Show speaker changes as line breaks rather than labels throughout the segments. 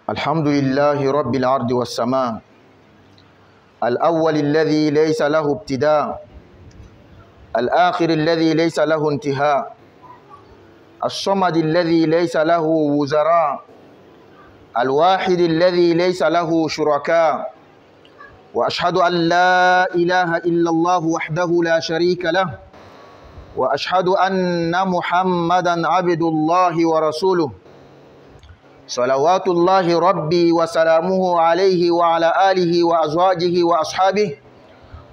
الحمد لله رب الأرض والسماء، الأول الذي ليس له ابتداء، الآخر الذي ليس له انتهاء، الصمد الذي ليس له وزراء، الواحد الذي ليس له شركاء. وأشهد أن لا إله إلا الله وحده لا شريك له، وأشهد أن محمدا عبد الله ورسوله، صلوات الله ربي وسلامه عليه وعلى آله وأزواجه وأصحابه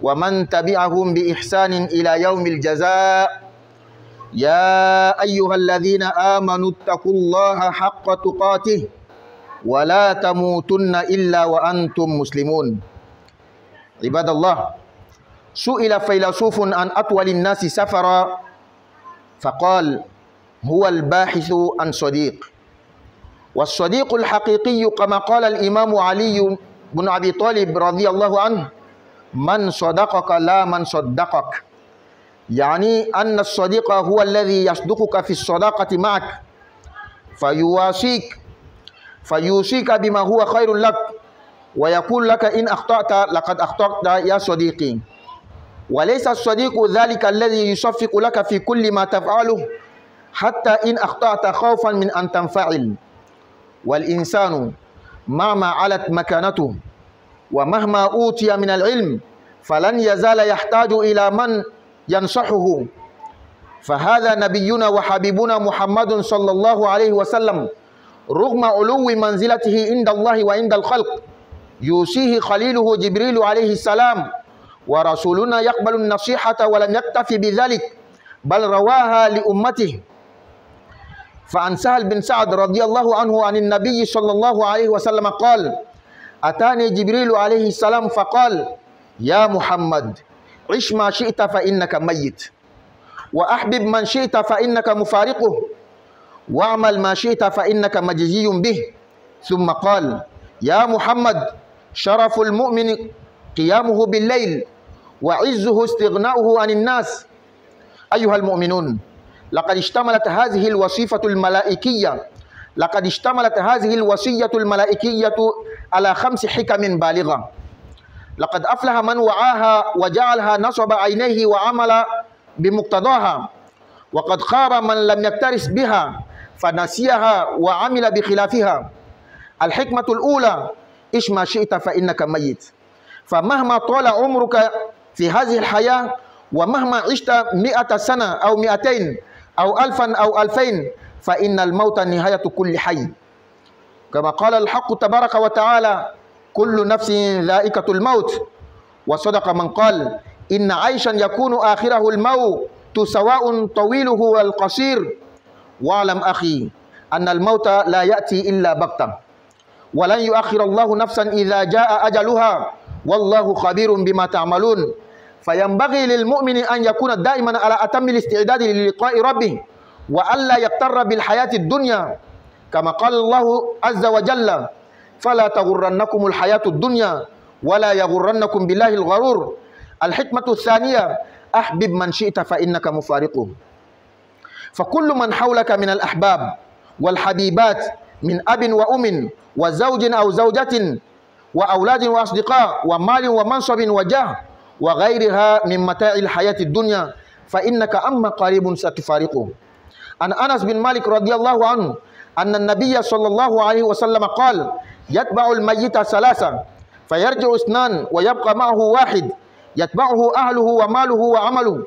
ومن تبعهم بإحسان إلى يوم الجزاء. يا أيها الذين آمنوا اتقوا الله حق تقاته ولا تموتن إلا وأنتم مسلمون. عباد الله، سئل فيلسوف عن أطول الناس سفرا فقال: هو الباحث عن صديق. والصديق الحقيقي كما قال الإمام علي بن أبي طالب رضي الله عنه: من صدقك لا من صدقك، يعني أن الصديق هو الذي يصدقك في الصداقة معك فيوصيك بما هو خير لك، ويقول لك إن أخطأت لقد أخطأت يا صديقي. وليس الصديق ذلك الذي يصفق لك في كل ما تفعله حتى إن أخطأت خوفا من أن تنفعل. والإنسان مهما علت مكانته ومهما أوتي من العلم فلن يزال يحتاج إلى من ينصحه، فهذا نبينا وحبيبنا محمد صلى الله عليه وسلم رغم علو منزلته عند الله وعند الخلق يوصيه خليله جبريل عليه السلام، ورسولنا يقبل النصيحة ولم يكتفي بذلك بل رواها لأمته. فعن سهل بن سعد رضي الله عنه عن النبي صلى الله عليه وسلم قال: أتاني جبريل عليه السلام فقال: يا محمد، عش ما شئت فإنك ميت، وأحبب من شئت فإنك مفارقه، واعمل ما شئت فإنك مجزي به. ثم قال: يا محمد، شرف المؤمن قيامه بالليل، وعزه استغناؤه عن الناس. أيها المؤمنون، لقد اشتملت هذه الوصية الملائكية على 5 حكم بالغة. لقد أفلح من وعاها وجعلها نصب عينيه وعمل بمقتضاها، وقد خاب من لم يكترث بها فنسيها وعمل بخلافها. الحكمة الأولى: عش ما شئت فإنك ميت. فمهما طال عمرك في هذه الحياة ومهما عشت 100 سنة أو 200 أو 1000 أو 2000 فإن الموت نهاية كل حي، كما قال الحق تبارك وتعالى: كل نفس ذائقة الموت. وصدق من قال: إن عيشا يكون آخره الموت سواء طويله والقصير. واعلم أخي أن الموت لا يأتي إلا بغتة، ولن يؤخر الله نفسا إذا جاء أجلها، والله خبير بما تعملون. فينبغي للمؤمن أن يكون دائما على أتم الاستعداد للقاء ربه، وألا يغتر بالحياة الدنيا، كما قال الله عز وجل: فلا تغرنكم الحياة الدنيا ولا يغرنكم بالله الغرور. الحكمة الثانية: أحبب من شئت فإنك مفارقه. فكل من حولك من الأحباب والحبيبات من أب وأم وزوج أو زوجة وأولاد وأصدقاء ومال ومنصب وجاه وغيرها من متاع الحياة الدنيا فإنك أما قريب ستفارقه. عن أنس بن مالك رضي الله عنه أن النبي صلى الله عليه وسلم قال: يتبع الميت 3 فيرجع 2 ويبقى معه 1، يتبعه أهله وماله وعمله،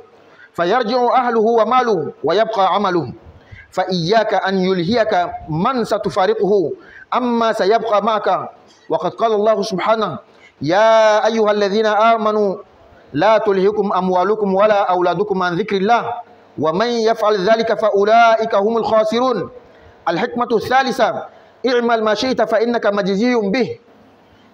فيرجع أهله وماله ويبقى عمله. فإياك أن يلهيك من ستفارقه أما سيبقى معك. وقد قال الله سبحانه: يا أيها الذين آمنوا لا تلهكم أموالكم ولا أولادكم عن ذكر الله ومن يفعل ذلك فأولئك هم الخاسرون. الحكمة الثالثة: اعمل ما شئت فإنك مجزي به.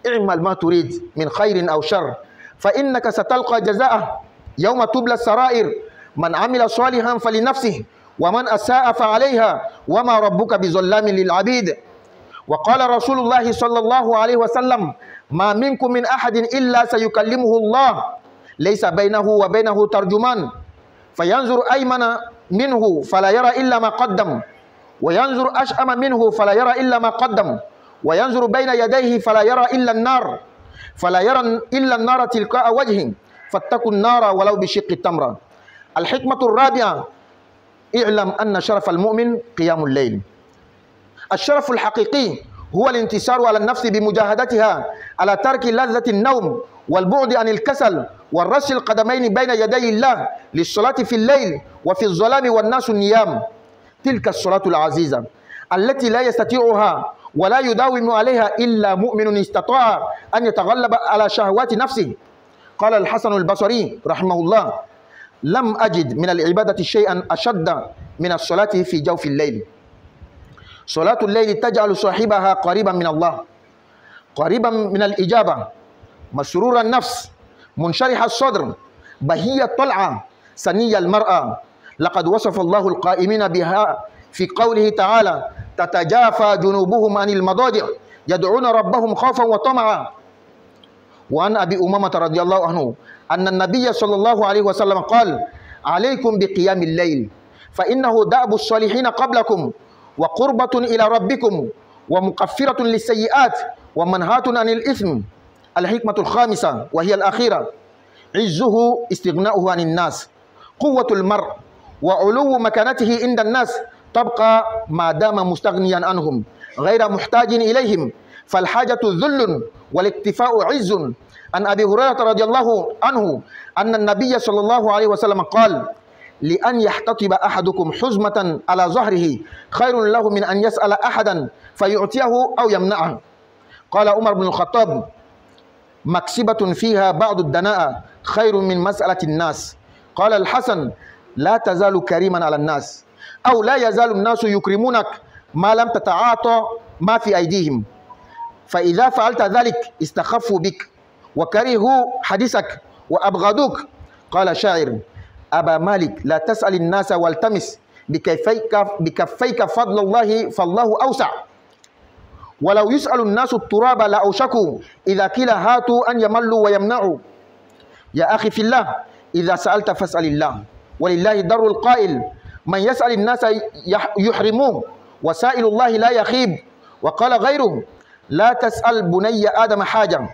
اعمل ما تريد من خير أو شر فإنك ستلقى جزاءه يوم تبلى السرائر. من عمل صالحا فلنفسه ومن أساء فعليها وما ربك بظلام للعبيد. وقال رسول الله صلى الله عليه وسلم: ما منكم من أحد إلا سيكلمه الله ليس بينه وبينه ترجمان، فينظر أيمن منه فلا يرى إلا ما قدم، وينظر أشأم منه فلا يرى إلا ما قدم، وينظر بين يديه فلا يرى إلا النار تلقاء وجهه فاتقوا النار ولو بشق التمرة. الحكمة الرابعة: اعلم أن شرف المؤمن قيام الليل. الشرف الحقيقي هو الانتصار على النفس بمجاهدتها على ترك لذة النوم والبعد عن الكسل والرش القدمين بين يدي الله للصلاة في الليل وفي الظلام والناس النيام. تلك الصلاة العزيزة التي لا يستطيعها ولا يداوم عليها إلا مؤمن استطاع أن يتغلب على شهوات نفسه. قال الحسن البصري رحمه الله: لم أجد من العبادة شيئا أشد من الصلاة في جوف الليل. صلاة الليل تجعل صاحبها قريبا من الله، قريبا من الإجابة، مسرور النفس، منشرح الصدر، بهي الطلعة، سني المرأة. لقد وصف الله القائمين بها في قوله تعالى: تتجافى جنوبهم عن المضاجع يدعون ربهم خوفا وطمعا. وعن أبي أمامة رضي الله عنه أن النبي صلى الله عليه وسلم قال: عليكم بقيام الليل فإنه دأب الصالحين قبلكم وقربة إلى ربكم ومكفرة للسيئات ومنهاة عن الإثم. الحكمة الخامسة وهي الأخيرة: عزه استغناؤه عن الناس. قوة المرء وعلو مكانته عند الناس تبقى ما دام مستغنيا عنهم غير محتاج إليهم، فالحاجة ذل والاكتفاء عز. عن أبي هريرة رضي الله عنه أن النبي صلى الله عليه وسلم قال: لأن يحتطب أحدكم حزمة على ظهره خير له من أن يسأل أحدا فيعطيه أو يمنعه. قال عمر بن الخطاب: مكسبة فيها بعض الدناء خير من مسألة الناس. قال الحسن: لا تزال كريما على الناس، أو لا يزال الناس يكرمونك ما لم تتعاطى ما في أيديهم، فإذا فعلت ذلك استخفوا بك وكرهوا حديثك وأبغضوك. قال شاعر: أبا مالك لا تسأل الناس والتمس بكفيك فضل الله فالله أوسع. ولو يسأل الناس التراب لأوشكوا إذا قيل هاتوا أن يملوا ويمنعوا. يا أخي في الله، إذا سألت فاسأل الله، ولله در القائل: من يسأل الناس يحرموه وسائل الله لا يخيب. وقال غيره: لا تسأل بني آدم حاجة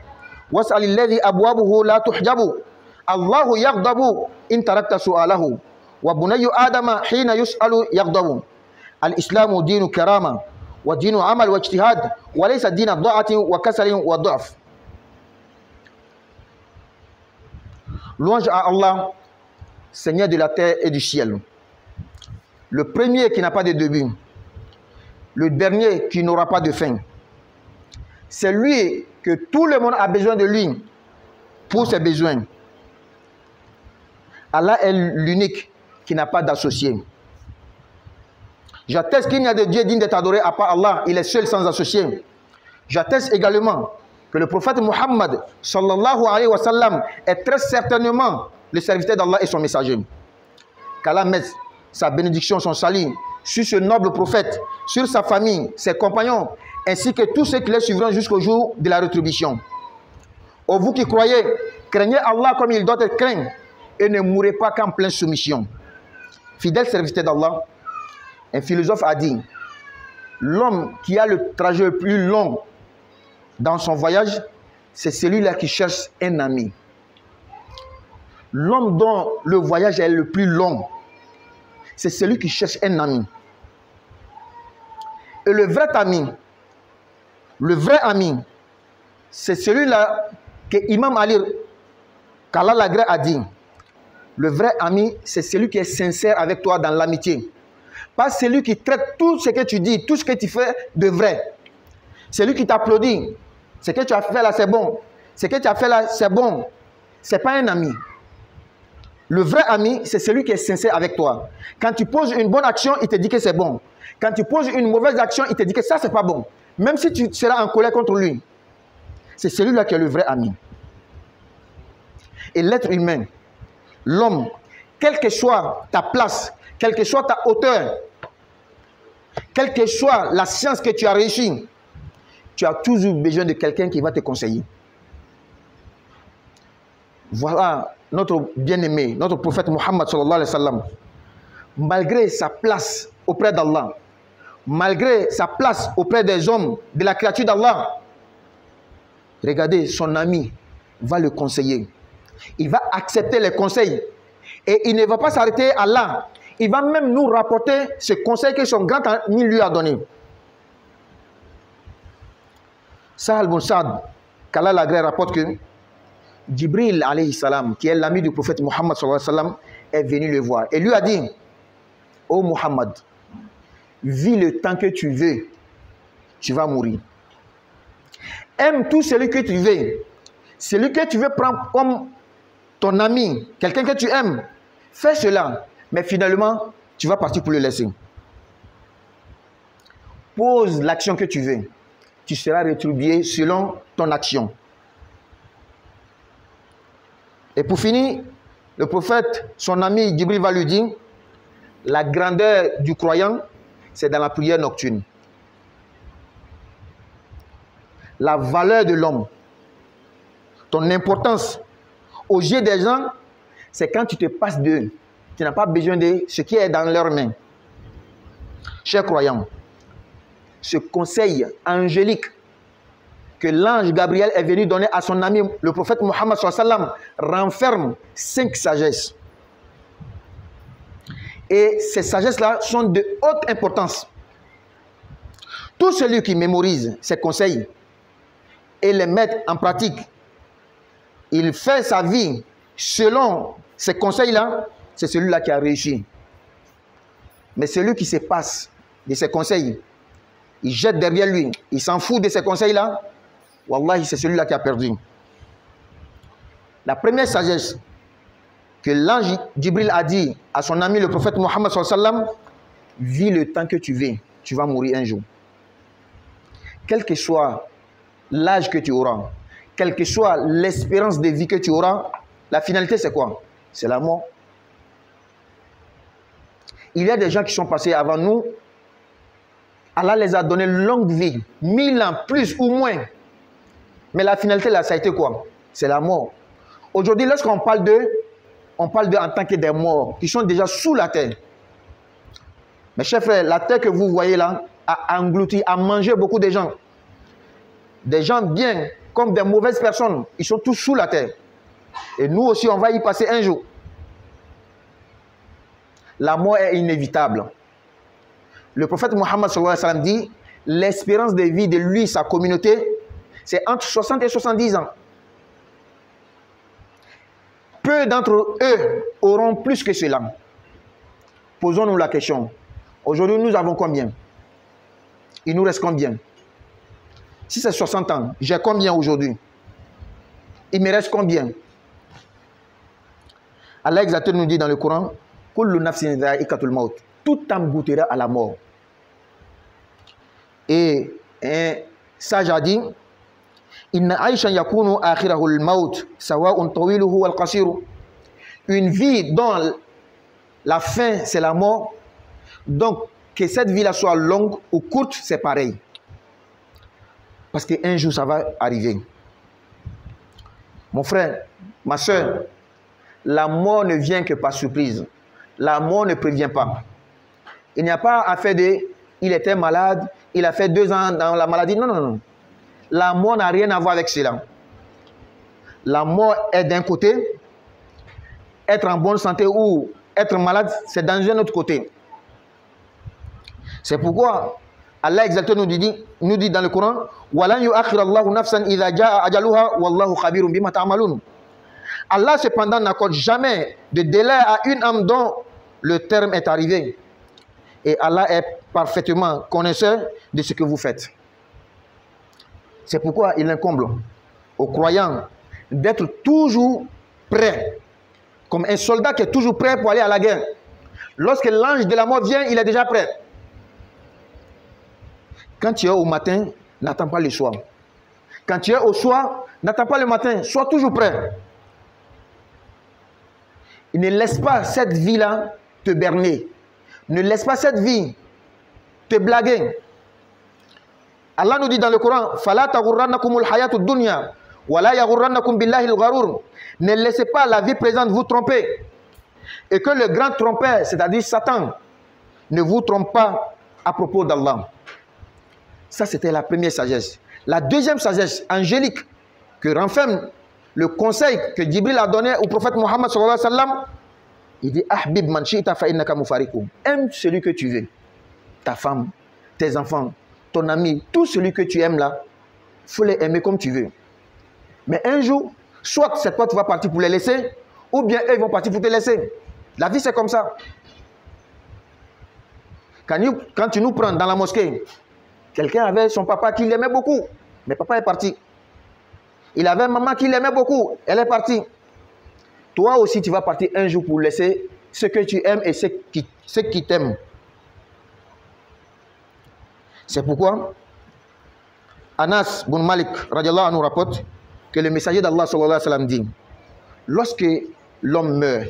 واسأل الذي أبوابه لا تحجب، الله يغضب إن تركت سؤاله وبني آدم حين يسأل يغضب. الإسلام دين كرامة ودين عمل واجتهاد وليس دين ضاعة وكسل وضعف. Louange à Allah, Seigneur de la terre et du ciel. Le premier qui n'a pas de début, le dernier qui n'aura pas de fin. C'est lui que tout le monde a besoin de lui pour ses besoins. Allah est l'unique qui n'a pas d'associé. J'atteste qu'il n'y a de Dieu digne d'être adoré à part Allah, il est seul sans associé. J'atteste également que le prophète Muhammad sallallahu alayhi wa sallam est très certainement le serviteur d'Allah et son messager. Qu'Allah mette sa bénédiction, son salut sur ce noble prophète, sur sa famille, ses compagnons, ainsi que tous ceux qui les suivront jusqu'au jour de la rétribution. Ô vous qui croyez, craignez Allah comme il doit être craint et ne mourrez pas qu'en pleine soumission. Fidèle serviteur d'Allah, un philosophe a dit: l'homme qui a le trajet le plus long dans son voyage, c'est celui-là qui cherche un ami. L'homme dont le voyage est le plus long, c'est celui qui cherche un ami. Et le vrai ami, c'est celui-là que Imam Ali, qu'Allah l'agrée, a dit: le vrai ami, c'est celui qui est sincère avec toi dans l'amitié. Pas celui qui traite tout ce que tu dis, tout ce que tu fais de vrai. Celui qui t'applaudit. Ce que tu as fait là, c'est bon. Ce que tu as fait là, c'est bon. Ce n'est pas un ami. Le vrai ami, c'est celui qui est sincère avec toi. Quand tu poses une bonne action, il te dit que c'est bon. Quand tu poses une mauvaise action, il te dit que ça, c'est pas bon. Même si tu seras en colère contre lui. C'est celui-là qui est le vrai ami. Et l'être humain, l'homme, quelle que soit ta place, quelle que soit ta hauteur, quelle que soit la science que tu as réussi, tu as toujours besoin de quelqu'un qui va te conseiller. Voilà notre bien-aimé, notre prophète Muhammad sallallahu alayhi wa sallam. Malgré sa place auprès d'Allah, malgré sa place auprès des hommes, de la créature d'Allah, regardez, son ami va le conseiller. Il va accepter les conseils. Et il ne va pas s'arrêter à là. Il va même nous rapporter ce conseil que son grand ami lui a donné. Sahal bin Sa'd, qu'Allah l'agrée, rapporte que Jibril alayhi salam, qui est l'ami du prophète Muhammad sallallahu alayhi wa sallam, est venu le voir et lui a dit: ô Muhammad, vis le temps que tu veux, tu vas mourir. Aime tout celui que tu veux. Celui que tu veux prendre comme ton ami, quelqu'un que tu aimes, fais cela. Mais finalement, tu vas partir pour le laisser. Pose l'action que tu veux. Tu seras rétribué selon ton action. Et pour finir, le prophète, son ami Jibril va lui dire: la grandeur du croyant, c'est dans la prière nocturne. La valeur de l'homme, ton importance aux yeux des gens, c'est quand tu te passes d'eux. Tu n'as pas besoin de ce qui est dans leurs mains. Chers croyants, ce conseil angélique que l'ange Gabriel est venu donner à son ami, le prophète Muhammad sallallahu alayhi wa sallam, renferme 5 sagesses. Et ces sagesses-là sont de haute importance. Tout celui qui mémorise ces conseils et les met en pratique, il fait sa vie selon ces conseils-là, c'est celui-là qui a réussi. Mais celui qui se passe de ces conseils, il jette derrière lui, il s'en fout de ces conseils-là, wallahi, c'est celui-là qui a perdu. La première sagesse que l'ange Jibril a dit à son ami le prophète Muhammad sallallahu alayhi wa sallam: vis le temps que tu veux, tu vas mourir un jour. Quel que soit l'âge que tu auras, quelle que soit l'espérance de vie que tu auras, la finalité c'est quoi? C'est la mort. Il y a des gens qui sont passés avant nous, Allah les a donné longue vie, 1000 ans, plus ou moins. Mais la finalité là, ça a été quoi? C'est la mort. Aujourd'hui, lorsqu'on parle d'eux, on parle d'eux en tant que des morts, qui sont déjà sous la terre. Mes chers frères, la terre que vous voyez là, a englouti, a mangé beaucoup de gens. Des gens bien, comme des mauvaises personnes, ils sont tous sous la terre. Et nous aussi, on va y passer un jour. La mort est inévitable. Le prophète Muhammad sallallahu alayhi wa sallam dit: l'espérance de vie de lui, sa communauté, c'est entre 60 et 70 ans. Peu d'entre eux auront plus que cela. Posons-nous la question. Aujourd'hui, nous avons combien? Il nous reste combien? Si c'est 60 ans, j'ai combien aujourd'hui? Il me reste combien? Allah exactement nous dit dans le Coran: Kullu nafsin dha'iqatul maut. Tout âme goûtera à la mort. Et un sage a dit: Inna aishan yakunu akhirahul maut sawa'un tawiluhu wal qasiru. Une vie dont la fin c'est la mort. Donc que cette vie là soit longue ou courte, c'est pareil. Parce qu'un jour ça va arriver. Mon frère, ma soeur, la mort ne vient que par surprise. La mort ne prévient pas. Il n'y a pas à faire de il était malade, il a fait 2 ans dans la maladie. Non, non, non. La mort n'a rien à voir avec cela. La mort est d'un côté, être en bonne santé ou être malade, c'est dans un autre côté. C'est pourquoi Allah exactement nous dit dans le Coran: Walan yu'akhir Allahu nafsan idha jaa ajaluha wallahu khabirun bima ta'malun. Allah cependant n'accorde jamais de délai à une âme dont le terme est arrivé. Et Allah est parfaitement connaisseur de ce que vous faites. C'est pourquoi il incombe aux croyants d'être toujours prêts, comme un soldat qui est toujours prêt pour aller à la guerre. Lorsque l'ange de la mort vient, il est déjà prêt. Quand tu es au matin, n'attends pas le soir. Quand tu es au soir, n'attends pas le matin, sois toujours prêt. Ne laisse pas cette vie-là te berner. Ne laisse pas cette vie te blaguer. Allah nous dit dans le Coran: Fala taghurrannakumul hayatud dunya wala yaghurrannakum billahil gharur. Ne laissez pas la vie présente vous tromper. Et que le grand trompeur, c'est-à-dire Satan, ne vous trompe pas à propos d'Allah. Ça, c'était la première sagesse. La deuxième sagesse angélique que renferme le conseil que Jibril a donné au prophète Mohammed sallallahu alayhi wa sallam, il dit Ahbib man shi'ta fa innaka mufariqu. Aime celui que tu veux. Ta femme, tes enfants, ton ami, tout celui que tu aimes là, il faut les aimer comme tu veux. Mais un jour, soit c'est toi qui vas partir pour les laisser, ou bien eux ils vont partir pour te laisser. La vie c'est comme ça. Quand tu nous prends dans la mosquée, quelqu'un avait son papa qui l'aimait beaucoup, mais papa est parti. Il avait maman qui l'aimait beaucoup, elle est partie. Toi aussi tu vas partir un jour pour laisser ce que tu aimes et ceux qui t'aiment. C'est pourquoi Anas bin Malik radiallahu anhu rapporte que le messager d'Allah sallallahu alayhi wa sallam dit, lorsque l'homme meurt,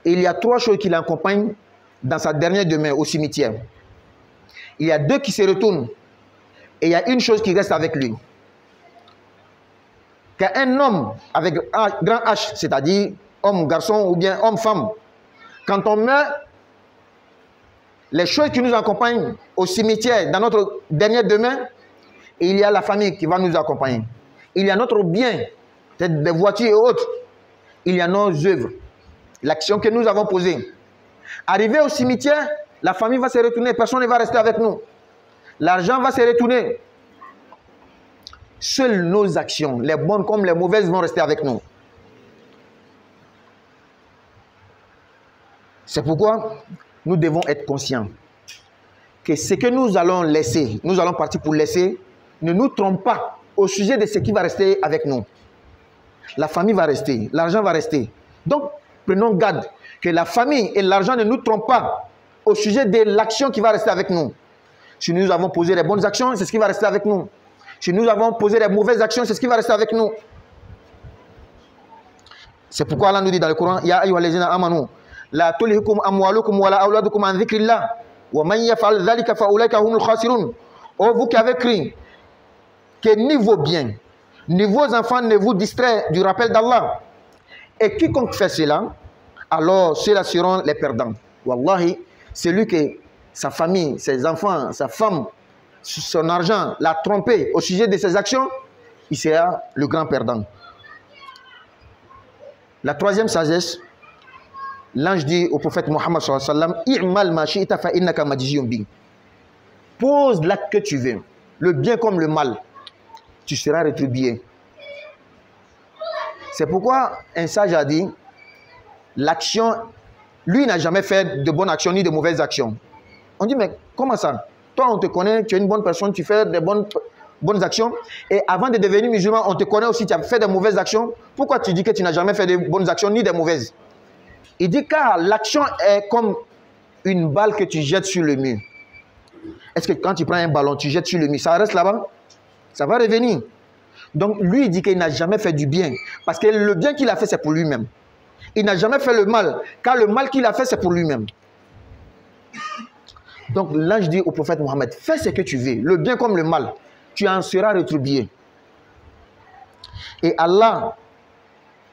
il y a trois choses qui l'accompagnent dans sa dernière demeure au cimetière. Il y a deux qui se retournent et il y a une chose qui reste avec lui. Qu'un homme avec grand H, c'est-à-dire homme, garçon ou bien homme-femme, quand on meurt, les choses qui nous accompagnent au cimetière, dans notre dernière demeure, il y a la famille qui va nous accompagner. Il y a notre bien, peut-être des voitures et autres. Il y a nos œuvres, l'action que nous avons posée. Arrivé au cimetière, la famille va se retourner, personne ne va rester avec nous. L'argent va se retourner. Seules nos actions, les bonnes comme les mauvaises, vont rester avec nous. C'est pourquoi nous devons être conscients que ce que nous allons laisser, nous allons partir pour laisser, ne nous trompe pas au sujet de ce qui va rester avec nous. La famille va rester, l'argent va rester. Donc, prenons garde que la famille et l'argent ne nous trompent pas au sujet de l'action qui va rester avec nous. Si nous avons posé les bonnes actions, c'est ce qui va rester avec nous. Si nous avons posé les mauvaises actions, c'est ce qui va rester avec nous. C'est pourquoi Allah nous dit dans le Coran, Ya ayyuhallazina amanu, la tulhikum amwalukum wala auladukum an dhikrillah, wa man yaf'al dhalika fa ulaika humul khasirun. Oh, vous qui avez cru que ni vos biens, ni vos enfants ne vous distraient du rappel d'Allah. Et quiconque fait cela, alors ceux-là seront les perdants. Wallahi, celui que sa famille, ses enfants, sa femme, son argent l'a trompé au sujet de ses actions, il sera le grand perdant. La troisième sagesse, l'ange dit au prophète Mohammed sallallahu alayhi wa sallam, I'mal ma shi'ta fa innaka majziyun bi. Pose l'acte que tu veux, le bien comme le mal, tu seras rétribué. C'est pourquoi un sage a dit, l'action, lui n'a jamais fait de bonnes actions ni de mauvaises actions. On dit, mais comment ça? Toi, on te connaît, tu es une bonne personne, tu fais des bonnes actions. Et avant de devenir musulman, on te connaît aussi, tu as fait des mauvaises actions. Pourquoi tu dis que tu n'as jamais fait de bonnes actions ni des mauvaises? Il dit, car l'action est comme une balle que tu jettes sur le mur. Est-ce que quand tu prends un ballon, tu jettes sur le mur, ça reste là-bas? Ça va revenir. Donc, lui, il dit qu'il n'a jamais fait du bien. Parce que le bien qu'il a fait, c'est pour lui-même. Il n'a jamais fait le mal, car le mal qu'il a fait, c'est pour lui-même. Donc, l'ange dit au prophète Mohammed, fais ce que tu veux, le bien comme le mal, tu en seras rétribué. Et Allah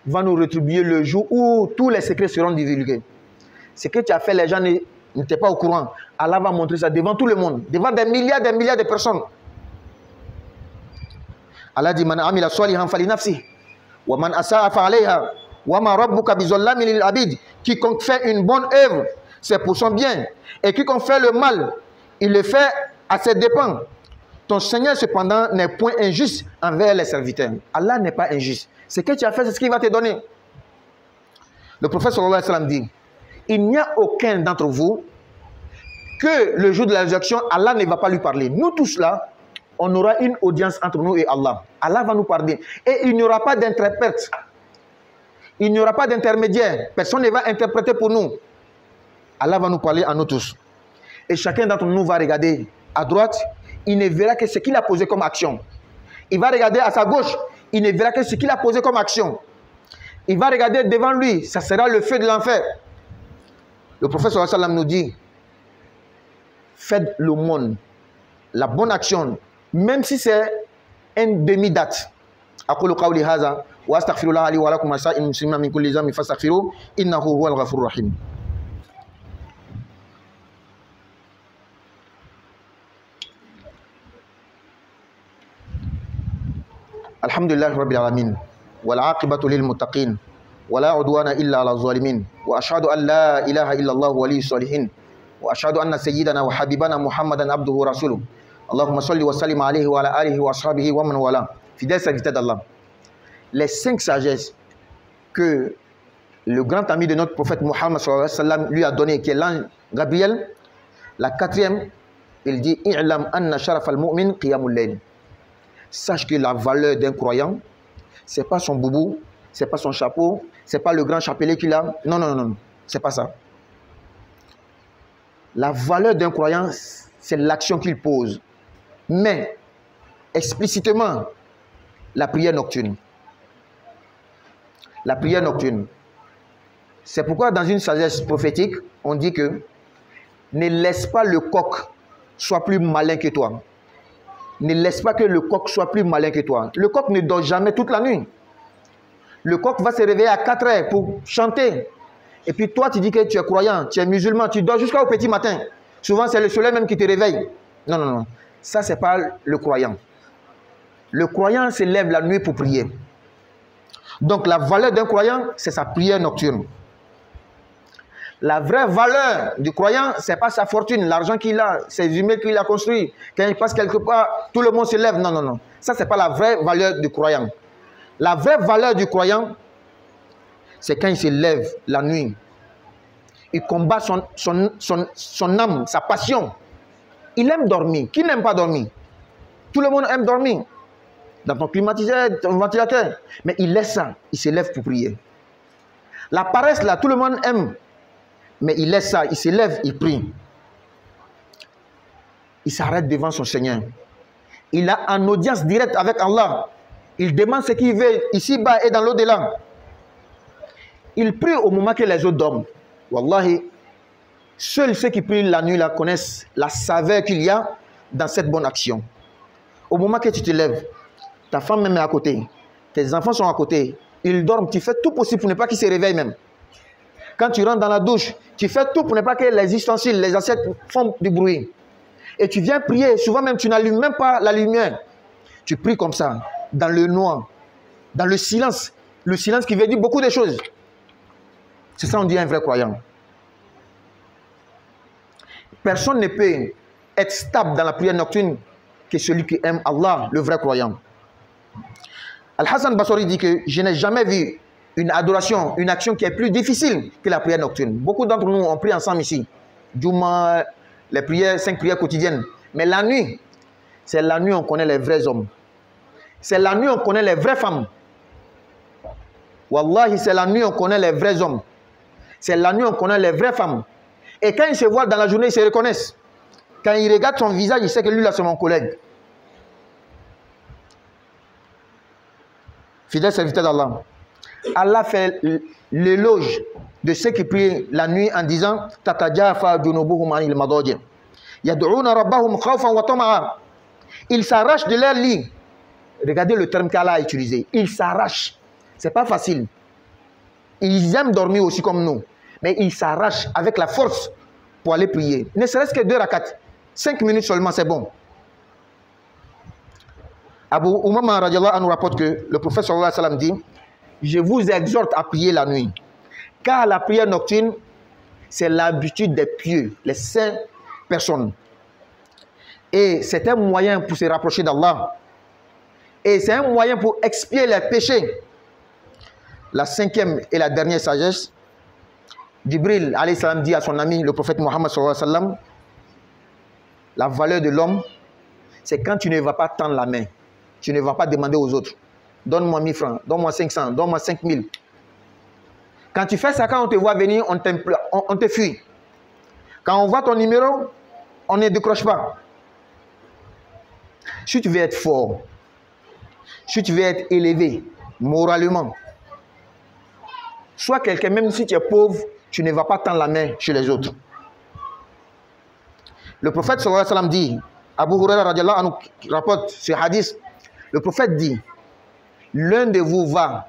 va nous rétribuer le jour où tous les secrets seront divulgués. Ce que tu as fait, les gens n'étaient pas au courant. Allah va montrer ça devant tout le monde, devant des milliards de personnes. Allah dit, Man amila salihan fali nafsi, wa man asa'a fa alayha, wa ma rabbuka bizallamin lil abid. Quiconque fait une bonne œuvre, c'est pour son bien. Et quiconque fait le mal, il le fait à ses dépens. Ton Seigneur, cependant, n'est point injuste envers les serviteurs. Allah n'est pas injuste. Ce que tu as fait, c'est ce qu'il va te donner. Le prophète sallallahu alayhi wa sallam dit, il n'y a aucun d'entre vous que le jour de la résurrection, Allah ne va pas lui parler. Nous tous là, on aura une audience entre nous et Allah. Allah va nous parler. Et il n'y aura pas d'interprète. Il n'y aura pas d'intermédiaire. Personne ne va interpréter pour nous. Allah va nous parler à nous tous. Et chacun d'entre nous va regarder à droite. Il ne verra que ce qu'il a posé comme action. Il va regarder à sa gauche. Il ne verra que ce qu'il a posé comme action. Il va regarder devant lui. Ça sera le feu de l'enfer. Le prophète sallallahu alayhi wa sallam nous dit, faites le monde, la bonne action, même si c'est une demi-date. أقول قولي هذا وأستغفر الله لي ولكم ولسائر المسلمين من كل ذنب فاستغفروه إنه هو الغفور الرحيم. Alhamdulillah Rabbil Alamin. Wal aqibatu lil muttaqin. Wala udwana illa ala zalimin. Wa ashhadu an la ilaha illallah waliyus salihin. Wa ashhadu anna sayyidana wa habibana Muhammadan abduhu rasuluh. Allahumma salli wa sallim alayhi wa ala alihi wa ashabihi wa man wala. Fidèles serviteurs d'Allah. Les 5 sagesses que le grand ami de notre prophète Muhammad sallallahu alayhi wa sallam lui a donné, qui est l'ange Gabriel, la 4e, il dit I'lam anna sharaf al-mu'min qiyamul layl. Sache que la valeur d'un croyant, c'est pas son boubou, c'est pas son chapeau, c'est pas le grand chapelet qu'il a. Non, non, non, non, c'est pas ça. La valeur d'un croyant, c'est l'action qu'il pose. Mais, explicitement, la prière nocturne. La prière nocturne. C'est pourquoi dans une sagesse prophétique, on dit que ne laisse pas le coq soit plus malin que toi. Ne laisse pas que le coq soit plus malin que toi. Le coq ne dort jamais toute la nuit. Le coq va se réveiller à 4 heures pour chanter. Et puis toi, tu dis que tu es croyant, tu es musulman, tu dors jusqu'au petit matin. Souvent, c'est le soleil même qui te réveille. Non, non, non. Ça, ce n'est pas le croyant. Le croyant se lève la nuit pour prier. Donc, la valeur d'un croyant, c'est sa prière nocturne. La vraie valeur du croyant, ce n'est pas sa fortune, l'argent qu'il a, ses immeubles qu'il a construits. Quand il passe quelque part, tout le monde se lève. Non, non, non. Ça, ce n'est pas la vraie valeur du croyant. La vraie valeur du croyant, c'est quand il se lève la nuit. Il combat son âme, sa passion. Il aime dormir. Qui n'aime pas dormir? Tout le monde aime dormir. Dans ton climatiseur, ton ventilateur. Mais il laisse ça. Il se lève pour prier. La paresse, là, tout le monde aime. Mais il laisse ça, il se lève, il prie. Il s'arrête devant son Seigneur. Il a une audience directe avec Allah. Il demande ce qu'il veut ici-bas et dans l'au-delà. Il prie au moment que les autres dorment. Wallahi, seuls ceux qui prient la nuit là connaissent la saveur qu'il y a dans cette bonne action. Au moment que tu te lèves, ta femme même est à côté, tes enfants sont à côté, ils dorment, tu fais tout possible pour ne pas qu'ils se réveillent même. Quand tu rentres dans la douche, tu fais tout pour ne pas que les ustensiles, les assiettes font du bruit. Et tu viens prier, souvent même tu n'allumes même pas la lumière. Tu pries comme ça, dans le noir, dans le silence qui veut dire beaucoup de choses. C'est ça on dit un vrai croyant. Personne ne peut être stable dans la prière nocturne que celui qui aime Allah, le vrai croyant. Al-Hassan Basri dit que je n'ai jamais vu une adoration, une action qui est plus difficile que la prière nocturne. Beaucoup d'entre nous ont prié ensemble ici. Juma, les prières, 5 prières quotidiennes. Mais la nuit, c'est la nuit où on connaît les vrais hommes. C'est la nuit où on connaît les vraies femmes. Wallahi, c'est la nuit où on connaît les vrais hommes. C'est la nuit où on connaît les vraies femmes. Et quand ils se voient dans la journée, ils se reconnaissent. Quand ils regardent son visage, ils savent que lui là, c'est mon collègue. Fidèle serviteur d'Allah. Allah fait l'éloge de ceux qui prient la nuit en disant Tatajafa junubuhum anil madaji yad'una rabbahum khawfan wa tama'a. Ils s'arrachent de leur lit. Regardez le terme qu'Allah a utilisé. Ils s'arrachent. C'est pas facile. Ils aiment dormir aussi comme nous. Mais ils s'arrachent avec la force pour aller prier. Ne serait-ce que 2 rakats. 5 minutes seulement, c'est bon. Abu Umama radiallahu anhu rapporte que le prophète sallallahu alayhi wa sallam dit je vous exhorte à prier la nuit. Car la prière nocturne, c'est l'habitude des pieux, les saintes personnes. Et c'est un moyen pour se rapprocher d'Allah. Et c'est un moyen pour expier les péchés. La 5e et la dernière sagesse, Jibril alayhi salam dit à son ami, le prophète Muhammad sallallahu alayhi wa sallam, la valeur de l'homme, c'est quand tu ne vas pas tendre la main. Tu ne vas pas demander aux autres. Donne-moi 1000 francs, donne-moi 500, donne-moi 5000. Quand tu fais ça, quand on te voit venir, on te fuit. Quand on voit ton numéro, on ne décroche pas. Si tu veux être fort, si tu veux être élevé moralement, sois quelqu'un, même si tu es pauvre, tu ne vas pas tendre la main chez les autres. Le prophète sallallahu alayhi wa sallam dit, Abu Huraira radiallahu anhu rapporte ce hadith, le prophète dit, l'un de vous va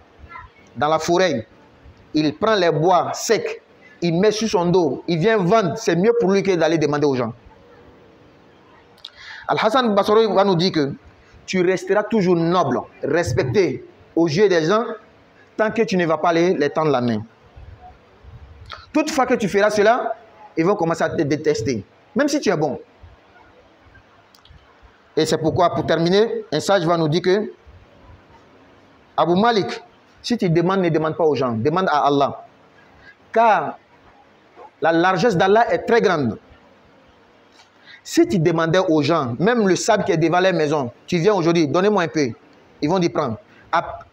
dans la forêt, il prend les bois secs, il met sur son dos, il vient vendre, c'est mieux pour lui que d'aller demander aux gens. Al-Hassan Basri va nous dire que tu resteras toujours noble, respecté aux yeux des gens, tant que tu ne vas pas les tendre la main. Toutefois que tu feras cela, ils vont commencer à te détester, même si tu es bon. Et c'est pourquoi, pour terminer, un sage va nous dire que Abu Malik, si tu demandes, ne demande pas aux gens, demande à Allah. Car la largesse d'Allah est très grande. Si tu demandais aux gens, même le sable qui est devant les maisons, tu viens aujourd'hui, donnez-moi un peu, ils vont te prendre.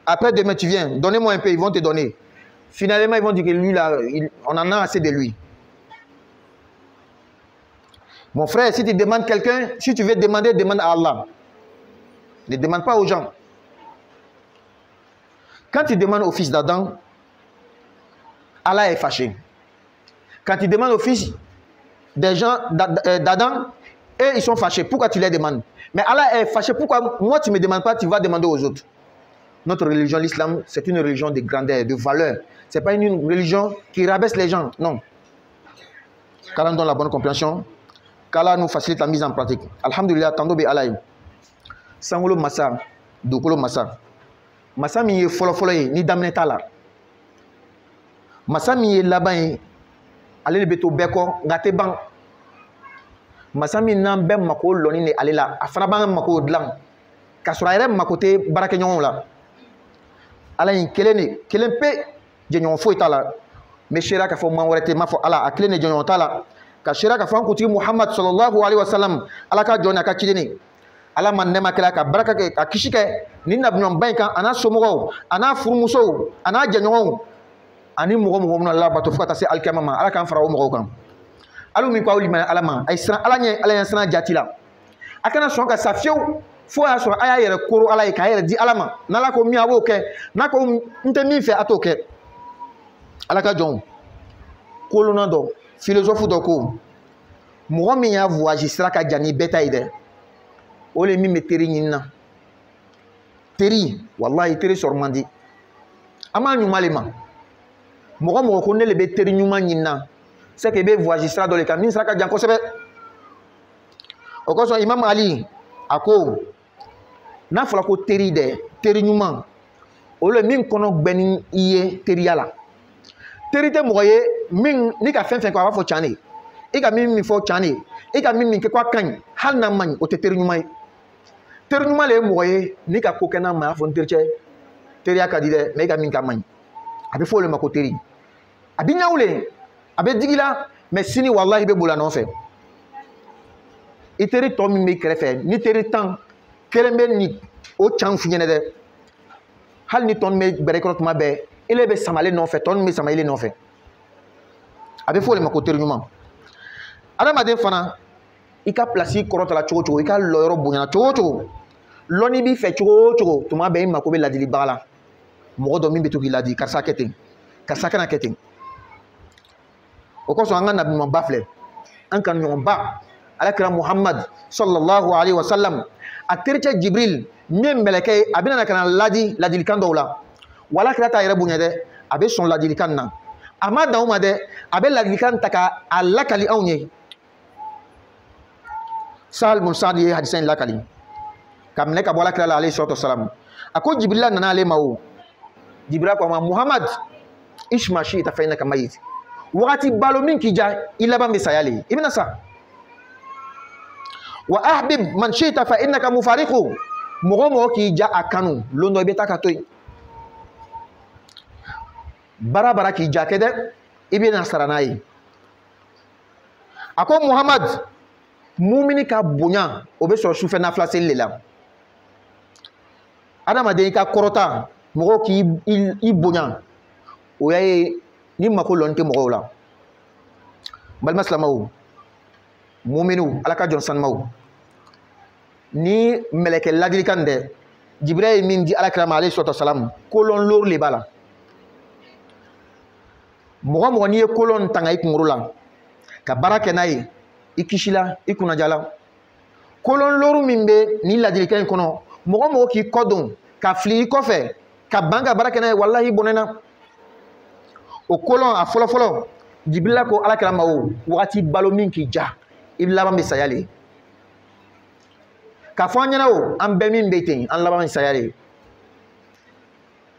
Après demain, tu viens, donnez-moi un peu, ils vont te donner. Finalement, ils vont dire que lui, là, on en a assez de lui. Mon frère, si tu demandes quelqu'un, si tu veux demander, demande à Allah. Ne demande pas aux gens. Quand tu demandes au fils d'Adam, Allah est fâché. Quand tu demandes au fils des gens d'Adam, eux, ils sont fâchés. Pourquoi tu les demandes? Mais Allah est fâché. Pourquoi moi, tu ne me demandes pas, tu vas demander aux autres? Notre religion, l'islam, c'est une religion de grandeur, de valeur. Ce n'est pas une religion qui rabaisse les gens. Non. Qu'Allah nous donne la bonne compréhension. Qu'Allah nous facilite la mise en pratique. Alhamdulillah, tando be Allah. Sangolo massa, dokolo massa. Massa mi ye folo ni damne tala. Massa mi ye laban ale be to beko ngate bang. Massa mi nan be mako loni ne ale la afana bang mako dlang. Kasura yere makote barake nyon la. Ala in kelen pe je nyon fo itala. Me shira ka fo manworete ma fo ala aklen ne nyon tala. Ka shira ka fo kuti Muhammad sallallahu alaihi wasallam ala ka jona ka kidini. Ala man nema kala ka baraka ka kishike ni na bnon banka ana somogo ana furmuso ana janyon ani mogo na Allah bato fukata se alkamama ala kan fara o mogo kan alu min pawli man alama ay sran ala nye ala sran jatila akana son ka safio fo ya so aya yere koro ala ka yere di alama nala ko mi abo ke nako nte mi fe atoke ala ka jon kolona do philosophe do ko mogo min ya voyage sra ka jani beta ide ole mi meteri nyina teri wallahi teri sormandi ama nyumalema mogo ko ne le be teri nyuma nyina c'est que be voyage sra do le ka min sra ka janko sebe o ko so Imam Ali ako na fala ko teri de teri nyuma ole min kono gbeni iye teri yala teri te mogo ye min ni ka fen ko ba fo chane e ka min fo chane e ka min ke kwa kan hal na man o te teri nyuma teri nyuma le mogo ye ni ka ko kana ma fo terche teri aka di de me ka min ka man abi fo le mako teri abi nyawle abi digila mais sini wallahi be bola non fe iteri to mi me krefe ni teri tan kelembe ni o chan finyene de hal ni ton me bere krot ma be ele be samale non fe ton me samale non fe abi fo le mako teri nyuma adama den fana ika place korota la chocho ika loyoro bunya chocho loni bi fe chocho tuma be mako be ladili bala mogo do min be to ki ladi karsa keten karsa kana keten o ko so anga nabi mo bafle an kan nyon ba ala kira Muhammad sallallahu alaihi wasallam atercha Jibril min meleke abina kana ladili kan dawla wala kira ta yere bunya de abe son ladili kan na ama dawma de abe ladili kan taka alakali awnye Sahal bin Sa'd ye hadisan lakali kamne ka bola kira alayhi salatu wasalam ako Jibril nana ale mawo Jibril ko ma Muhammad ishma shi ta faina kamayit wakati balo min kija ilaba misayali ibna sa wa ahbib man shita fa innaka mufariqu mogo kija akanu londo beta katoy bara kija kede ibna saranai ako Muhammad mumini ka bonya obe so sufe na flasel lela adama de ka korota mogo ki i bonya o yaye ni mako lonte mogo la balma slamaw muminu alaka johnson maw ni meleke ladili kande Jibril min di alakra alayhi salam kolon lor le bala mogo ni kolon tanga ikunguru la ka barake nayi ikishila ikuna jala kolon loru mimbe ni ladili kan kono mogo ki kodon ka fli ko fe ka banga barake nayi wallahi bonena o kolon a folo Jibril ko alakra mawo wakati balo min ki ja ibla ba misayali k'a fɔ an ɲɛna o an bɛɛ min bɛ ten an laban saya de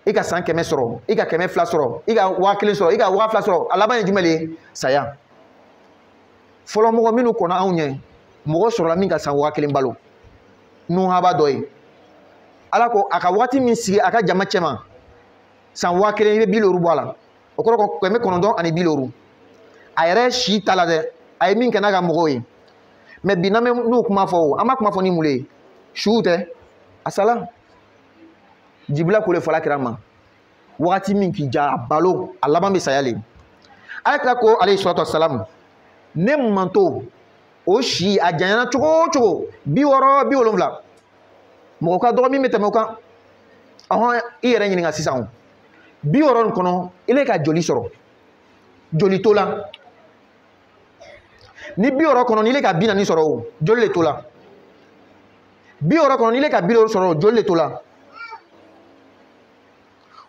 i ka san 100 sɔrɔ i ka 200 sɔrɔ i ka 1000 sɔrɔ i ka 2000 sɔrɔ a laban ye jumɛn de ye saya fɔlɔ mɔgɔ minnu kɔnɔ anw ɲɛ mɔgɔ sɔrɔla min ka san 1000 balo nuhaba dɔ ye ala ko a ka waati min sigi a ka jama cɛma san 1000 i bɛ 50 bɔ a la o kɔrɔ ko 950 a yɛrɛ si ta la dɛ a ye min kɛ n'a ka mɔgɔw ye mais bi n'an bɛ n'o kuma fɔ o an b'a kuma fɔ ni mun de ye suw tɛ a sala jibila ko le fɔla kira ma wagati min k'i ja a balo a laban bɛ saya le ala kira ko alayhi salatu wasalam ne manto o si a janyana cogo o cogo 60 70 mɔgɔ ka dɔgɔ min bɛ tɛmɛ o kan ɔhɔn i yɛrɛ ɲininka sisan o 60 nin kɔnɔ ile ka joli sɔrɔ joli to la ni 60 kɔnɔ ni ile ka 40 sɔrɔ o joli le to la 60 kɔnɔ ni ile ka 50 sɔrɔ o joli le to la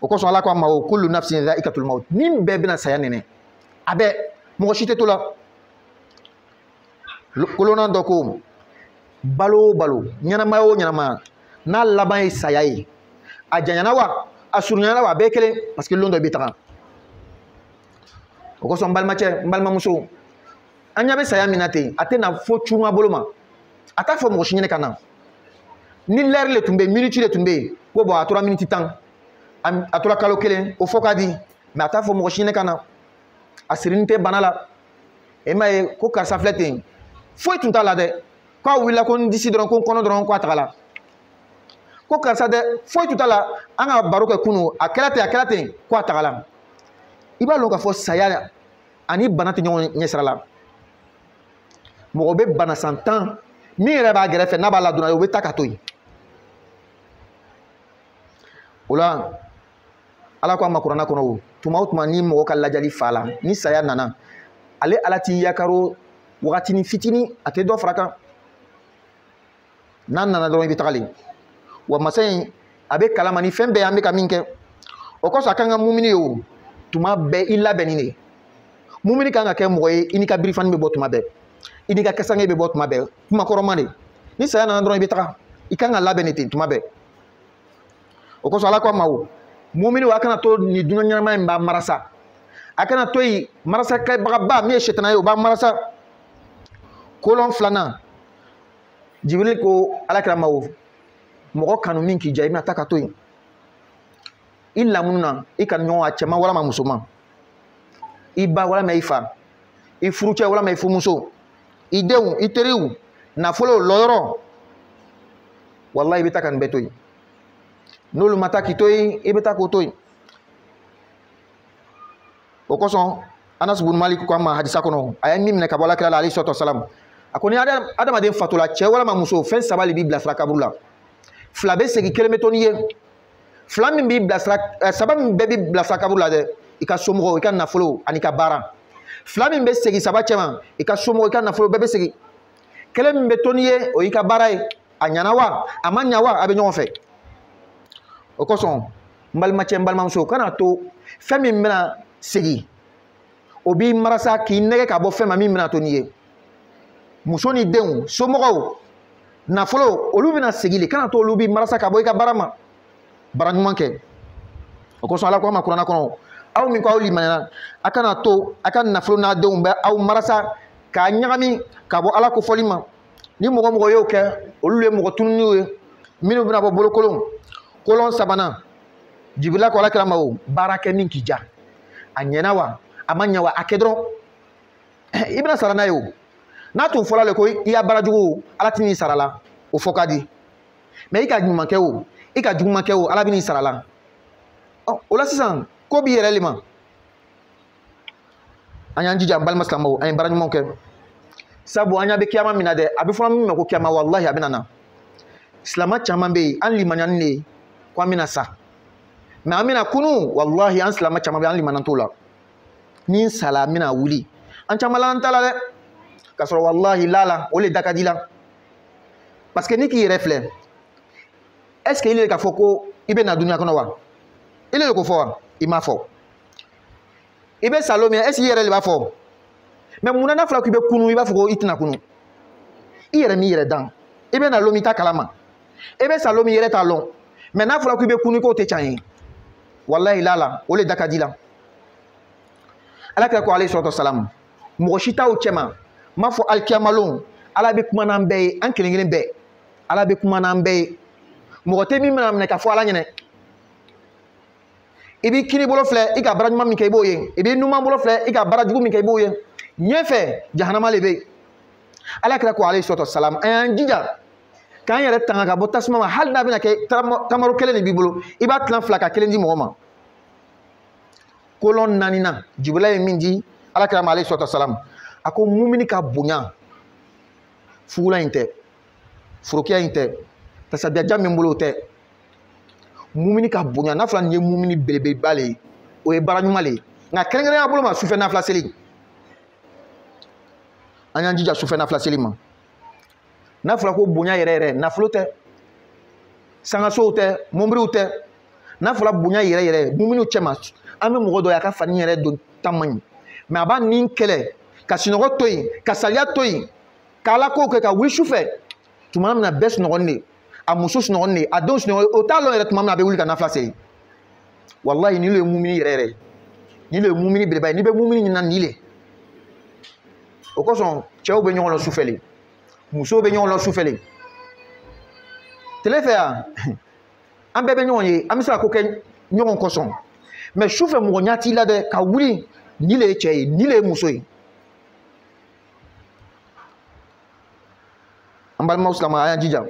o kosɔn ala ko a ma o kullu nafsin dha'iqatul maut ni bɛɛ bɛna saya nɛnɛ a bɛɛ mɔgɔ si tɛ to la kolonna dɔ ko balo o balo ɲɛnamaya o ɲɛnamaya n'a laban ye saya ye a janyana wa a surunyana wa a bɛɛ kelen parce que lon dɔ bɛ taga o kosɔn n balimacɛ n balimamuso an ɲɛ bɛ saya min na ten a tɛ na fo cunga bolo ma a t'a fɔ mɔgɔ si ɲɛnɛ ka na ni lɛri le tun bɛ yen miniti le tun bɛ yen ko bɔn a tora miniti 10 a tora kalo 1 o fɔ ka di mais a t'a fɔ mɔgɔ si ɲɛnɛ ka na a sirini tɛ bana la e m'a ye ko karisa filɛ ten foyi tun t'a la dɛ k'a wulila ko n disi dɔrɔn ko n kɔnɔ dɔrɔn ko a tagala ko karisa dɛ foyi tun t'a la an ka baro kɛ kunu a kɛra ten ko a tagala i b'a lɔn k'a fɔ saya ani bana tɛ ɲɔgɔn ɲɛsira la mɔgɔ bɛ bana san 10 min yɛrɛ b'a gɛrɛfɛ n'a b'a ladonna o bɛ taa ka to yen o la ala ko a ma kuranna kɔnɔ o tuma o tuma ni mɔgɔ ka lajali fa la ni saya nana ale ala t'i yakaro wagatini fitini a tɛ dɔ fara kan n'a nana dɔrɔn i bɛ tagalen wa masa in a bɛ kalama ni fɛn bɛɛ an bɛ ka min kɛ o kosɔn a kan ka mumini ye o tuma bɛɛ i labɛnni de mumini kan ka kɛ mɔgɔ ye i ni ka birifani bɛ bɔ tuma bɛɛ i ni ka kasange bɛ bɔ tuma bɛɛ kuma kɔrɔma de ni saya nana dɔrɔn i bɛ taga i kan ka labɛn de ten tuma bɛɛ o kosɔn ala ko a ma o mumini a kana to ni dunan ɲɛnama in b'a marasa a kana to yen marasakɛbagaba min ye sitana ye o b'a marasa kolon 2nan jibril ko alakira ma o mɔgɔ kanu min k'i ja i bɛna taa ka to yen i lamunu na i ka ɲɔgɔn a cɛman walama musoman i ba walama i fa i furucɛ walama i furumuso i denw i teriw nafolo lɔyɔrɔ wallahi i bɛ taa ka nin bɛɛ to yen n'olu ma taa k'i to yen i bɛ taa k'o to yen o kosɔn Anas bin Malik ko a ma hadisa kɔnɔ a ye min minɛ ka bɔ alakira la alayhi salatu wasalam a ko ni adamaden fatula cɛ walama muso fɛn 3 de b'i bilasira kaburu la 2 bɛ segin 1 bɛ to n'i ye 2 min b'i bilasira 3 min bɛɛ b'i bilasira kaburu la dɛ i ka somɔgɔw i ka nafolo ani ka baara 2 min bɛ segin 3 cɛma i ka somɔgɔw i ka nafolo bɛɛ bɛ segin 1 min bɛ to n'i ye o y'i ka baara ye a ɲana wa a ma ɲa wa a bɛ ɲɔgɔn fɛ o kosɔn n balimacɛ n balimamuso kana to fɛn min bɛna segin o b'i marasa k'i nɛgɛ ka bɔ fɛn ma min bɛna to n'i ye muso ni denw somɔgɔw nafolo olu bɛna segin de kana to olu b'i marasa ka bɔ i ka baara ma baara ɲuman kɛ o kosɔn ala ko a ma kuranna kɔnɔ aw min ko aw limaniyara a kana to a ka nafolo n'a denw bɛ aw marasa k'a ɲagami ka bɔ ala ko fɔli ma ni mɔgɔ mɔgɔ y'o kɛ olu ye mɔgɔ tununiw ye minnu bɛna bɔ bolokolon kolon 3nan jibirila ko alakira ma o baara kɛ min k'i ja a ɲɛna wa a ma ɲɛ wa a kɛ dɔrɔn i bɛna sara n'a ye o n'a tun fɔra le ko i ka baara jugu ala tɛ n'i sara la o fɔ ka di mais i ka ɲuman kɛ o i ka juguman kɛ o ala bɛ n'i sara la o la sisan ko b'i yɛrɛ le ma an y'an jija an balima silamɛw an ye baara ɲumanw kɛ sabu an ɲa bɛ kiyama min na dɛ a bɛ fɔla min ma ko kiyama wallahi a bɛ na silamɛ caman bɛ yen an limaniyani de ko an bɛna sa mais an bɛna kunu wallahi an silamɛ caman bɛ yen an limanan t'o la ni n sala an bɛna wuli an caman la an ta la dɛ k'a sɔrɔ wallahi lala o le da ka di la parce que ni k'i yɛrɛ filɛ est ce que il est k'a fɔ ko i bɛ na duniya kɔnɔ wa il est ko fɔ wa i m'a fɔ i bɛ sa don min est ce que i yɛrɛ de b'a fɔ mais munna n'a fɔra k'i bɛ kunu i b'a fɔ ko i tɛna kunu i yɛrɛ m'i yɛrɛ dan i bɛ na lomi ta kalama i bɛ sa lomi yɛrɛ t'a lɔn mais n'a fɔra k'i bɛ kuni k'o tɛ can ye wallahi lala o le da ka di la alakira ko alayhi salatu wasalam mɔgɔ si t'aw cɛ ma m'a fɔ alikiyama ala bɛ kuma n'an bɛɛ ye an kelen kelen bɛɛ ala bɛ kuma n'an bɛɛ ye mɔgɔ tɛ min bɛna minɛ ka fɔ ala ɲɛnɛ i b'i kini bolo filɛ i ka bara ɲuman min kɛ i b'o ye i b'i numan bolo filɛ i ka bara jugu min kɛ i b'o ye ɲɛfɛ jahanama le bɛ yen alakira ko alayhi salatu wasalam an y'an jija k'an yɛrɛ tanga ka bɔ tasuma ma hali n'a bɛna kɛ tamaro kelen de b'i bolo i b'a tilan fila ka kelen di mɔgɔ ma kolon naaninan jibila ye min di alakira ma alayhi salatu wasalam a ko mumini ka bonya fugula in tɛ forokiya in tɛ tasabiyaja min bolo o tɛ mumini ka bonya n'a fɔra nin ye mumini belebeleba le ye o ye baara ɲuman le ye nka kɛrɛnkɛrɛnya bolo ma sufɛ nafila seli an y'an jija sufɛ nafila seli ma n'a fɔra ko bonya yɛrɛ yɛrɛ nafolo tɛ sangasow tɛ mɔnbiriw tɛ n'a fɔra bonya yɛrɛ yɛrɛ muminiw cɛ ma an bɛ mɔgɔ dɔ ye a ka fani yɛrɛ don ta man ɲi mais a b'a nin kɛlɛ ka sinɔgɔ to yen ka saliya to yen ka ala kow kɛ ka wuli sufɛ tuma min na bɛɛ sunɔgɔlen de a muso sunɔgɔlen de a denw sunɔgɔlen o t'a lɔn yɛrɛ tuma min na a bɛ wuli ka nafila seli wallahi nin le ye mumini yɛrɛ yɛrɛ nin le ye mumini belebeleba ye n'i bɛ mumini ɲinina nin le o kosɔn cɛw bɛ ɲɔgɔn lɔ sufɛ le musow bɛ ɲɔgɔn lɔ sufɛ le tile fɛ yan an bɛɛ bɛ ɲɔgɔn ye an bɛ se ka ko kɛ ɲɔgɔn kosɔn mais sufɛ mɔgɔ ɲɛ t'i la dɛ ka wuli nin le ye cɛ ye nin le ye muso ye an balimaw silamɛ an y'an jija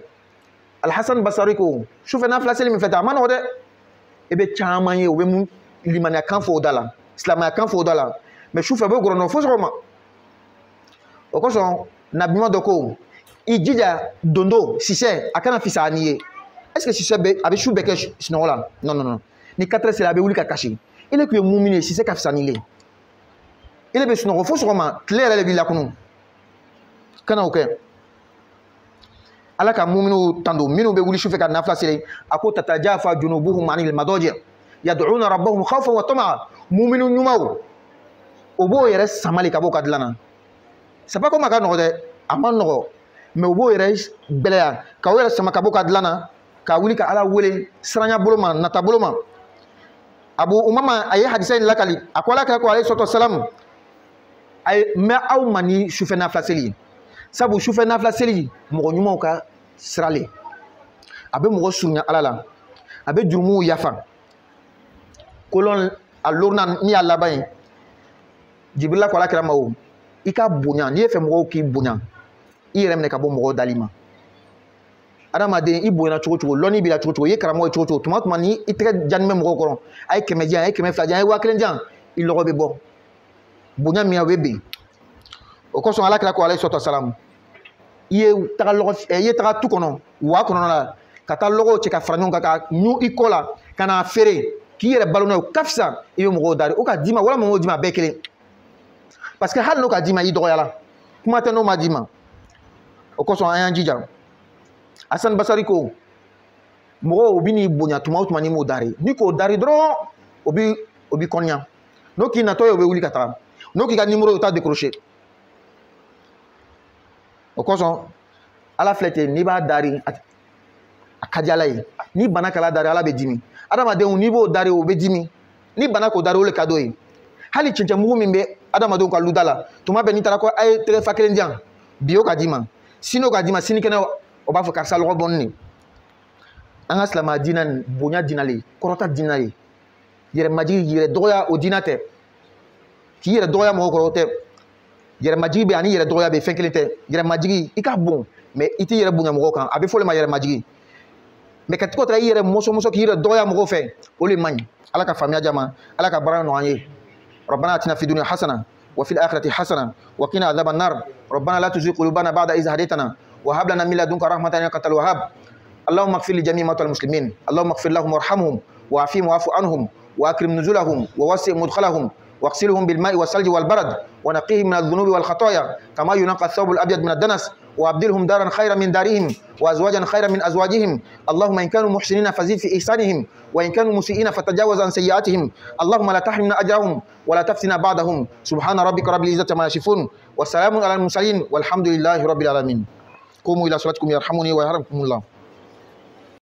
alhasan basari ko sufɛ nafila seli min fɛ tan a ma nɔgɔ dɛ i bɛ caman ye u bɛ mun limaniya kan fɔ o da la silamɛya kan fɔ o da la mais sufɛ u bɛ gɔrɔndɔ fo sɔgɔma o kosɔn nabima dɔ ko i jija dondo sisɛ a kana fisaya n'i ye est ce que sisɛ bɛ a bɛ su bɛɛ kɛ sunɔgɔ la non non non ni 4 heures sera a bɛ wuli ka kasi ile tun ye mumini ye sisɛ ka fisa n'i le ile bɛ sunɔgɔ fo sɔgɔma tile yɛrɛ de b'i lakunu kana o kɛ ala ka muminiw tando minnu bɛ wuli sufɛ ka nafila seli a ko tatajafa junubuhum anil madaji yad'una rabbahum khawfan wa tama'a muminu ɲumanw o b'o yɛrɛ samali ka bɔ ka dilan na c'est pas comme a ka nɔgɔ dɛ a ma nɔgɔ mais u b'o yɛrɛ gbɛlɛya ka o yɛrɛ sama ka bɔ ka dilan na ka wuli ka ala wele siranya bolo ma nata bolo ma abu umama a ye hadisa in lakali a ko ala kira ko alayhi salatu wasalam a ye mɛn aw ma ni sufɛ nafila seli ye sabu sufɛ nafila seli mɔgɔ ɲumanw ka sira le a bɛ mɔgɔ surunya ala la a bɛ jurumuw yafa kolon a lorna ni y'a laban ye jibirila ko ala kira ma o i ka bonya n'i ye fɛ mɔgɔw k'i bonya i yɛrɛ minɛ ka bɔ mɔgɔw dali ma adamaden i bonyana cogo cogo lɔnni b'i la cogo cogo i ye karamɔgɔ ye cogo cogo tuma tuma ni i tɛgɛ jani bɛ mɔgɔw kɔrɔ a ye 100 jan a ye 200 jan a ye 1000 jan i lɔgɔ bɛ bɔ bonya min a bɛ ben o kosɔn ala kira ko alayhi salatu wasalam i ye taga tu kɔnɔ wa kɔnɔna la ka taa lɔgɔw cɛ ka fara ɲɔgɔn kan ka ɲu i kɔ la ka n'a feere k'i yɛrɛ balo n'a ye o ka fisa i bɛ mɔgɔw dari o ka d'i ma wala mɔgɔw d'i ma a bɛɛ kelen parce que hali n'o ka d'i ma i dɔgɔyala kuma tɛ n'o ma d'i ma o kosɔn an y'an jija Hasan Basari ko mɔgɔw u bɛ n'i bonya tuma o tuma n'i m'o dari n'i k'o dari dɔrɔn o b'i kɔnniya n'o k'i natɔ ye o bɛ wuli ka taga n'o k'i ka numéro ye o t'a décrocher o kosɔn ala filɛ ten n'i b'a dari a ka di ala ye ni bana kala dari ala bɛ dimi adamadenw n'i b'o dari o bɛ dimi ni bana k'o dari o le ka d'o ye hali cɛncɛn mugu min bɛ adamadenw ka luda la tuma bɛɛ n'i taara ko a ye tɛgɛ fa kelen di yan bi o ka d'i ma sini o ka d'i ma sini kɛnɛ o b'a fɔ karisa lɔgɔ bɔnni ne an ka silamɛya diinɛ nin bonya diinɛ le kɔrɔta diinɛ ye yɛrɛmajigi yɛrɛ dɔgɔya o diinɛ tɛ k'i yɛrɛ dɔgɔya mɔgɔ kɔrɔ o tɛ yɛrɛmajigi bɛ ani yɛrɛ dɔgɔya bɛ fɛn kelen tɛ yɛrɛmajigi i ka bon mais i t'i yɛrɛ bonya mɔgɔw kan a bɛ fɔ o de ma yɛrɛmajigi mais ka to ka i yɛrɛ mɔsɔn k'i yɛrɛ dɔgɔya mɔgɔw fɛ o de man ɲi ala ka faamuya di a ma ala ka baara nɔgɔya an ye ربنا آتنا في الدنيا حسنة وفي الآخرة حسنة وقنا عذاب النار ربنا لا تزغ قلوبنا بعد إذ هديتنا وهب لنا من لدنك رحمة إنك أنت الوهاب اللهم اغفر لجميع موتى المسلمين اللهم اغفر لهم وارحمهم وعافهم واعف عنهم وأكرم نزلهم ووسع مدخلهم واغسلهم بالماء والثلج والبرد ونقيهم من الذنوب والخطايا كما ينقى الثوب الأبيض من الدنس وأبدلهم دارا خيرا من دارهم وأزواجا خيرا من أزواجهم اللهم إن كانوا محسنين فزد في إحسانهم وإن كانوا مسيئين فتجاوز عن سيئاتهم اللهم لا تحرمنا أجرهم ولا تفتنا بعدهم سبحان ربك رب العزة عما يصفون والسلام على المرسلين والحمد لله رب العالمين qumu ila salatikum yarhamuni wa yarhamkumullah.